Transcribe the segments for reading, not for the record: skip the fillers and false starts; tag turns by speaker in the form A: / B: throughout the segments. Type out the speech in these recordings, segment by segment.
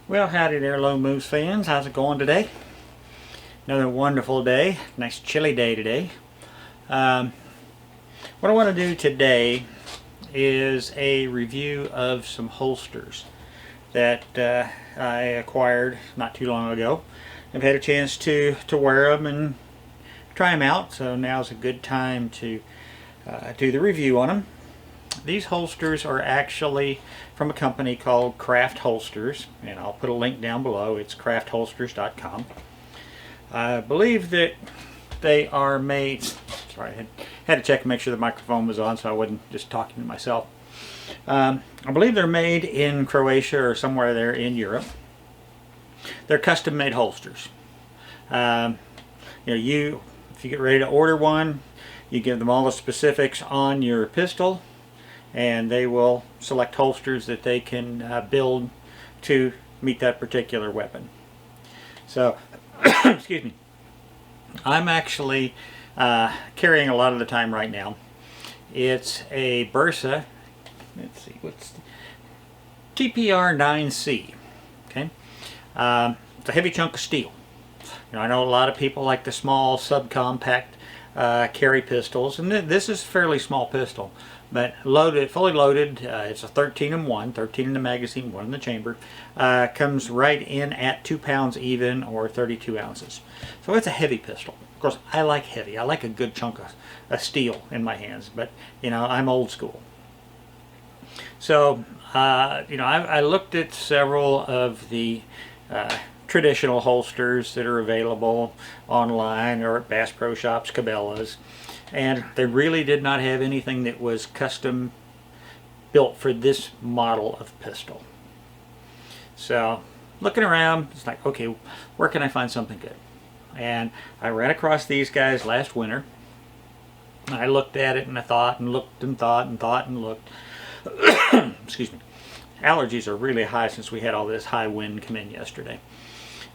A: Well, howdy there, Low Moves fans. How's it going today? Another wonderful day. Nice chilly day today. What I want to do today is a review of some holsters that I acquired not too long ago. I've had a chance to wear them and try them out, so now's a good time to do the review on them. These holsters are actually from a company called Craft Holsters, and I'll put a link down below. It's craftholsters.com. I believe that they are made, sorry, I had to check and make sure the microphone was on so I wasn't just talking to myself. I believe they're made in Croatia or somewhere there in Europe. They're custom made holsters. If you get ready to order one, you give them all the specifics on your pistol, and they will select holsters that they can build to meet that particular weapon. So, excuse me, I'm actually carrying a lot of the time right now. It's a Bersa, let's see, what's the TPR9C, okay? It's a heavy chunk of steel. I know a lot of people like the small subcompact carry pistols, and this is a fairly small pistol, but loaded, fully loaded. It's a 13 in 1, 13 in the magazine, 1 in the chamber. Comes right in at 2 pounds even, or 32 ounces. So it's a heavy pistol. Of course, I like heavy. I like a good chunk of steel in my hands, but I'm old school. So I looked at several of the traditional holsters that are available online or at Bass Pro Shops, Cabela's, and they really did not have anything that was custom built for this model of pistol. So looking around, it's like, okay, where can I find something good? And I ran across these guys last winter. I looked at it and I thought and looked and thought and thought and looked. Excuse me. Allergies are really high since we had all this high wind come in yesterday.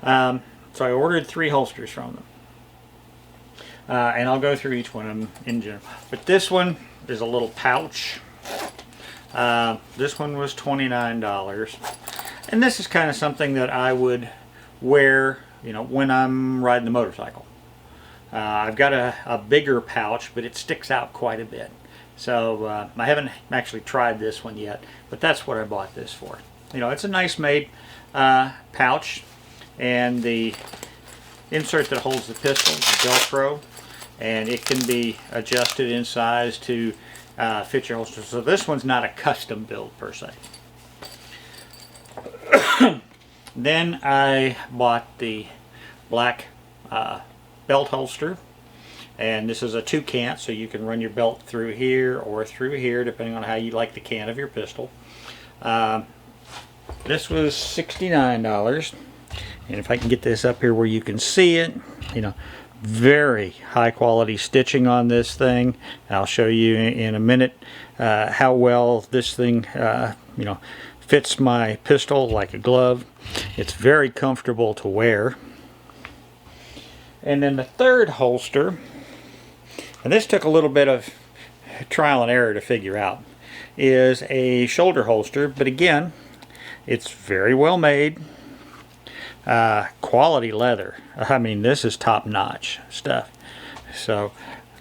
A: So I ordered 3 holsters from them. And I'll go through each one of them in general. But this one is a little pouch. This one was $29. And this is kind of something that I would wear, when I'm riding the motorcycle. I've got a bigger pouch, but it sticks out quite a bit. So I haven't actually tried this one yet, but that's what I bought this for. It's a nice made pouch, and the insert that holds the pistol is Velcro, and it can be adjusted in size to fit your holster. So this one's not a custom build per se. Then I bought the black belt holster, and this is a 2-cant, so you can run your belt through here or through here depending on how you like the cant of your pistol. This was $69, and if I can get this up here where you can see it, very high quality stitching on this thing. I'll show you in a minute how well this thing fits my pistol like a glove. It's very comfortable to wear. And then the third holster, and this took a little bit of trial and error to figure out, is a shoulder holster, but again, it's very well made. Quality leather. I mean, this is top-notch stuff. So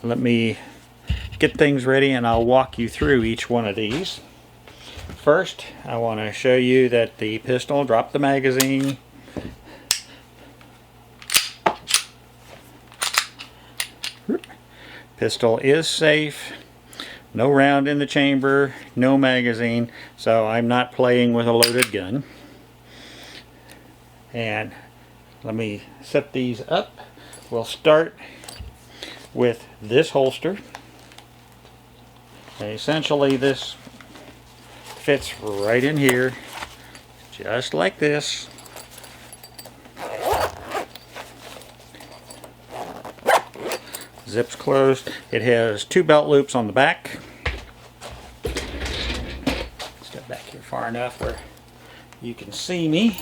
A: let me get things ready and I'll walk you through each one of these. First, I want to show you that the pistol dropped the magazine. Pistol is safe. No round in the chamber, no magazine, so I'm not playing with a loaded gun. And let me set these up. We'll start with this holster. And essentially this fits right in here, just like this. Zips closed. It has 2 belt loops on the back. Step back here far enough where you can see me.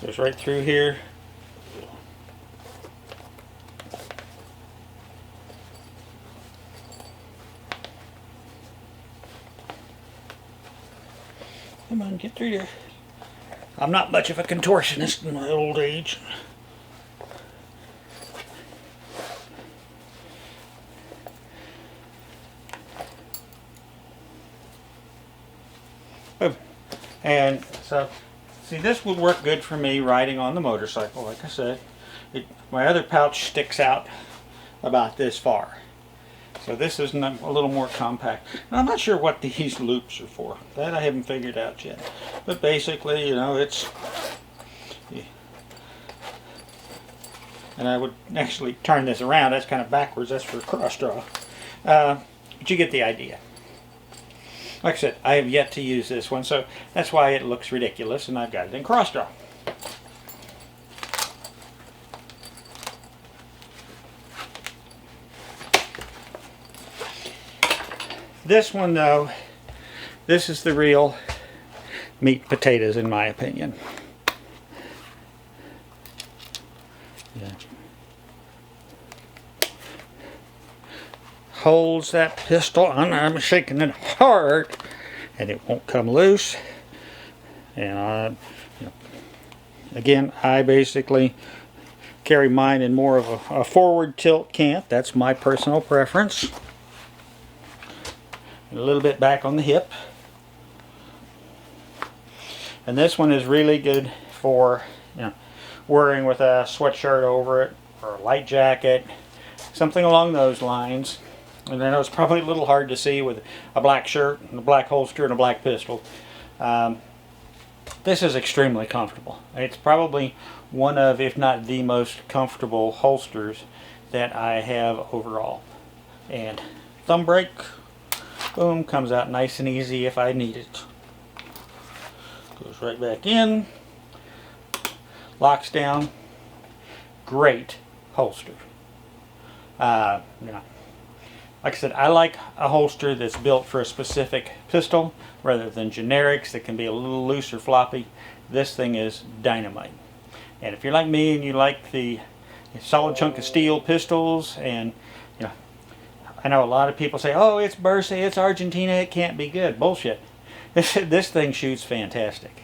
A: Goes right through here. Come on, get through there. I'm not much of a contortionist in my old age. And so, see, this would work good for me riding on the motorcycle. Like I said, my other pouch sticks out about this far. So this is a little more compact. Now, I'm not sure what these loops are for. That I haven't figured out yet. But basically, you know, it's... And I would actually turn this around. That's kind of backwards. That's for cross draw. But you get the idea. Like I said, I have yet to use this one, so that's why it looks ridiculous, and I've got it in cross draw. This one, though, this is the real meat and potatoes, in my opinion. Yeah. Holds that pistol. I'm shaking it hard, and it won't come loose. And you know, again, I basically carry mine in more of a forward tilt cant. That's my personal preference. And a little bit back on the hip. And this one is really good for, you know, wearing with a sweatshirt over it, or a light jacket, something along those lines. And I know it's probably a little hard to see with a black shirt and a black holster and a black pistol. This is extremely comfortable. It's probably one of, if not the most comfortable holsters that I have overall. And thumb brake, boom, comes out nice and easy if I need it. Goes right back in, locks down. Great holster. Yeah. Like I said, I like a holster that's built for a specific pistol rather than generics that can be a little loose or floppy. This thing is dynamite. And if you're like me and you like the solid chunk of steel pistols, and you know, I know a lot of people say, oh, it's Bersa, it's Argentina, it can't be good. Bullshit. This thing shoots fantastic.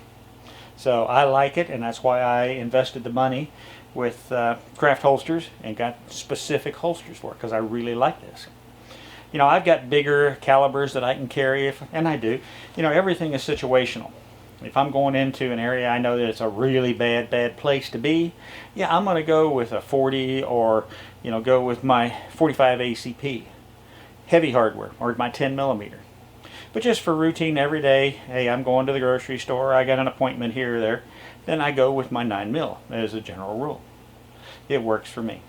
A: So I like it, and that's why I invested the money with craft holsters and got specific holsters for it, because I really like this. You know, I've got bigger calibers that I can carry, and I do. You know, everything is situational. If I'm going into an area I know that it's a really bad place to be, yeah, I'm going to go with a 40, or, you know, go with my 45 ACP. Heavy hardware, or my 10mm. But just for routine every day, hey, I'm going to the grocery store, I got an appointment here or there, then I go with my 9mm as a general rule. It works for me.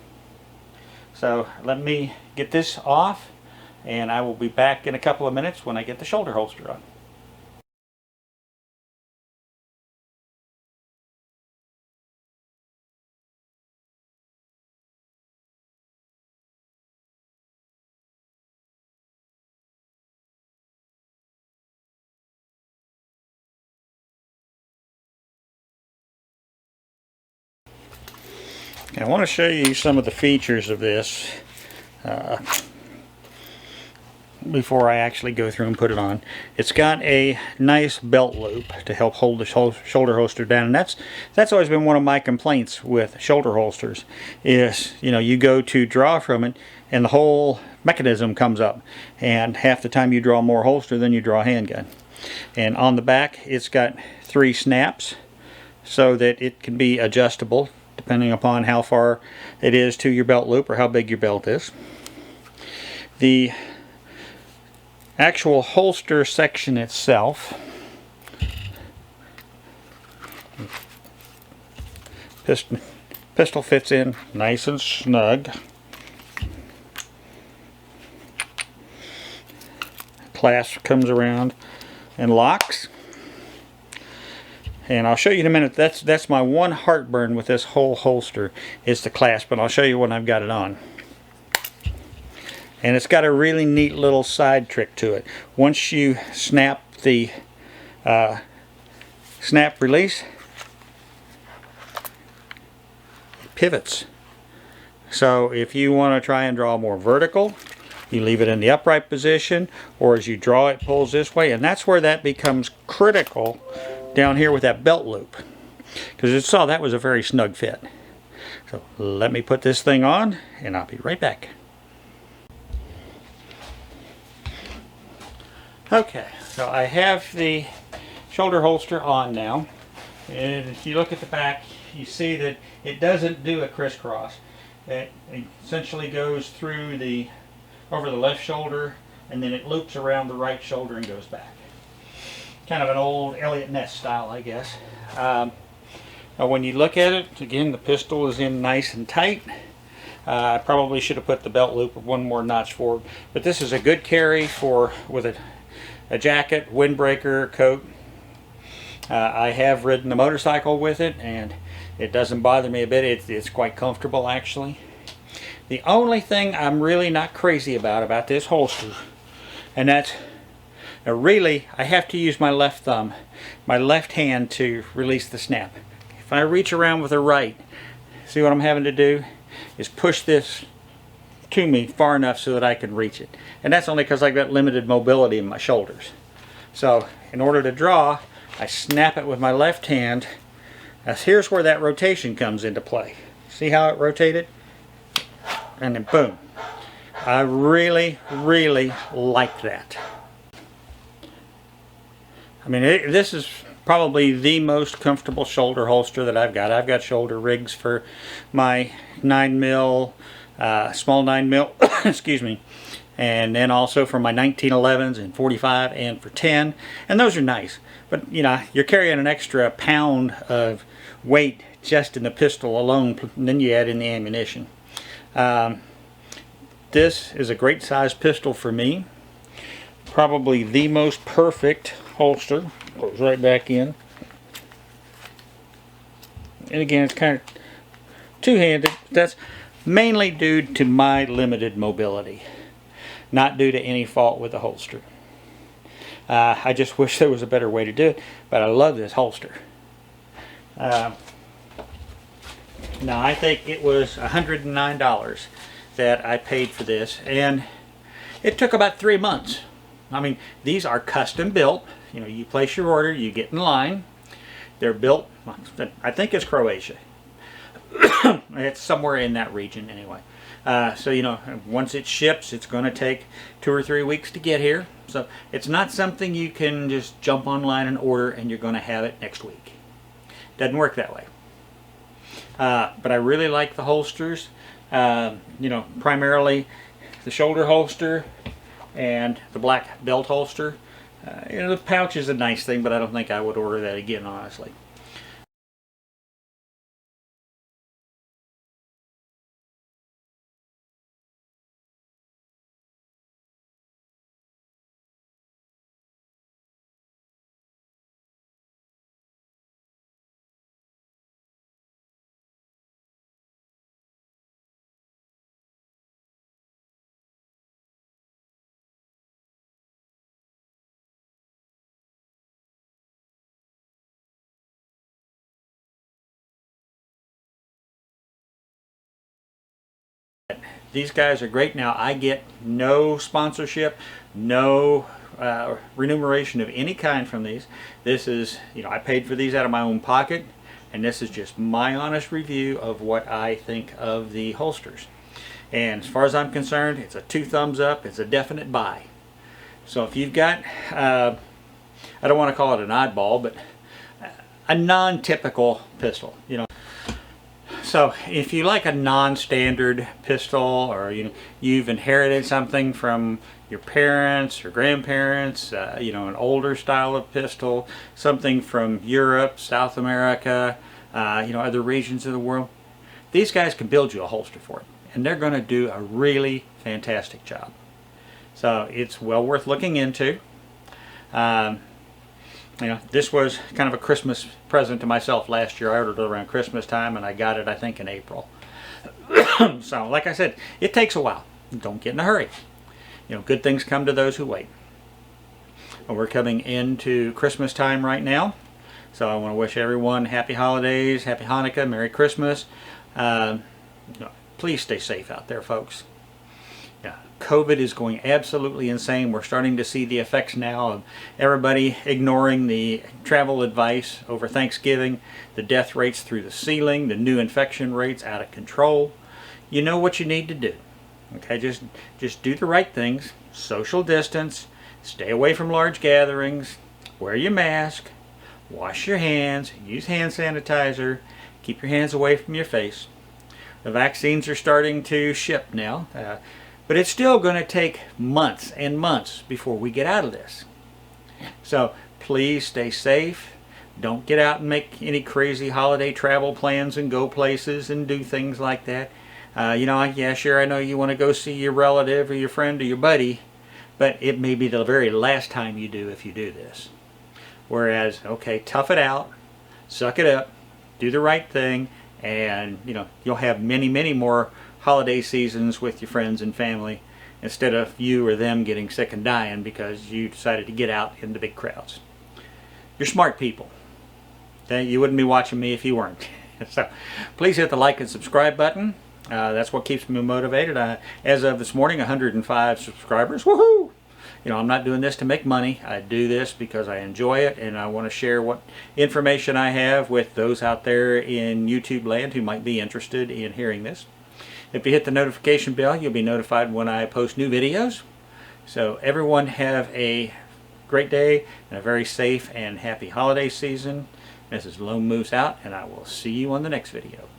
A: So let me get this off, and I will be back in a couple of minutes when I get the shoulder holster on. I want to show you some of the features of this before I actually go through and put it on. It's got a nice belt loop to help hold the shoulder holster down, and that's always been one of my complaints with shoulder holsters is, you know, you go to draw from it and the whole mechanism comes up, and half the time you draw more holster than you draw handgun. And on the back it's got 3 snaps so that it can be adjustable depending upon how far it is to your belt loop or how big your belt is. The actual holster section itself, pistol fits in nice and snug. Clasp comes around and locks. And I'll show you in a minute. That's my one heartburn with this whole holster is the clasp, and I'll show you when I've got it on. And it's got a really neat little side trick to it. Once you snap the snap release, it pivots. So if you want to try and draw more vertical, you leave it in the upright position, or as you draw it pulls this way, and that's where that becomes critical down here with that belt loop. because you saw that was a very snug fit. So let me put this thing on and I'll be right back. Okay, so I have the shoulder holster on now, and if you look at the back, you see that it doesn't do a crisscross. It essentially goes through over the left shoulder, and then it loops around the right shoulder and goes back. Kind of an old Elliott Ness style, I guess. Now when you look at it, again, the pistol is in nice and tight. I probably should have put the belt loop one more notch forward, but this is a good carry with a jacket, windbreaker, coat. I have ridden the motorcycle with it, and it doesn't bother me a bit. It's quite comfortable, actually. The only thing I'm really not crazy about this holster, and that's really, I have to use my left thumb, my left hand to release the snap. If I reach around with the right, see what I'm having to do is push this to me far enough so that I can reach it. And that's only because I've got limited mobility in my shoulders. So in order to draw, I snap it with my left hand. Now here's where that rotation comes into play. See how it rotated? And then boom. I really, really like that. I mean, this is probably the most comfortable shoulder holster that I've got. I've got shoulder rigs for my 9mm, small 9mm, excuse me, and then also for my 1911s and 45 and for 10, and those are nice. But you know, you're carrying an extra pound of weight just in the pistol alone, and then you add in the ammunition. This is a great size pistol for me. Probably the most perfect holster. Goes right back in. And again, it's kind of two-handed. That's mainly due to my limited mobility, not due to any fault with the holster. I just wish there was a better way to do it, but I love this holster. Now I think it was $109 that I paid for this, and it took about 3 months. I mean, these are custom built. You know, you place your order, you get in line. They're built, I think it's Croatia. It's somewhere in that region anyway. So, you know, once it ships, it's going to take 2 or 3 weeks to get here. So it's not something you can just jump online and order and you're going to have it next week. Doesn't work that way. But I really like the holsters. You know, primarily the shoulder holster and the black belt holster. You know, the pouch is a nice thing, but I don't think I would order that again, honestly. These guys are great. Now I get no sponsorship, no remuneration of any kind from these. This is, you know, I paid for these out of my own pocket, and this is just my honest review of what I think of the holsters. And as far as I'm concerned, it's a 2 thumbs up. It's a definite buy. So if you've got, I don't want to call it an oddball, but a non-typical pistol, you know. So if you like a non-standard pistol, or you've inherited something from your parents or grandparents, you know, an older style of pistol, something from Europe, South America, you know, other regions of the world, these guys can build you a holster for it, and they're going to do a really fantastic job. So it's well worth looking into. You know, this was kind of a Christmas present to myself last year. I ordered it around Christmas time, and I got it, I think, in April. So, like I said, it takes a while. Don't get in a hurry. You know, good things come to those who wait. And we're coming into Christmas time right now. So I want to wish everyone happy holidays, happy Hanukkah, Merry Christmas. Please stay safe out there, folks. Yeah, COVID is going absolutely insane. We're starting to see the effects now of everybody ignoring the travel advice over Thanksgiving, the death rates through the ceiling, the new infection rates out of control. You know what you need to do. Okay, just do the right things. Social distance, stay away from large gatherings, wear your mask, wash your hands, use hand sanitizer, keep your hands away from your face. The vaccines are starting to ship now, but it's still going to take months and months before we get out of this. So please stay safe. Don't get out and make any crazy holiday travel plans and go places and do things like that. Yeah, sure, I know you want to go see your relative or your friend or your buddy, but it may be the very last time you do if you do this. Whereas, okay, tough it out, suck it up, do the right thing, and you'll have many, many more holiday seasons with your friends and family instead of you or them getting sick and dying because you decided to get out in the big crowds. You're smart people. Okay? You wouldn't be watching me if you weren't. So please hit the like and subscribe button. That's what keeps me motivated. As of this morning, 105 subscribers. Woohoo! I'm not doing this to make money. I do this because I enjoy it and I want to share what information I have with those out there in YouTube land who might be interested in hearing this. If you hit the notification bell, you'll be notified when I post new videos. So everyone have a great day and a very safe and happy holiday season. Mrs. Lone moves out, and I will see you on the next video.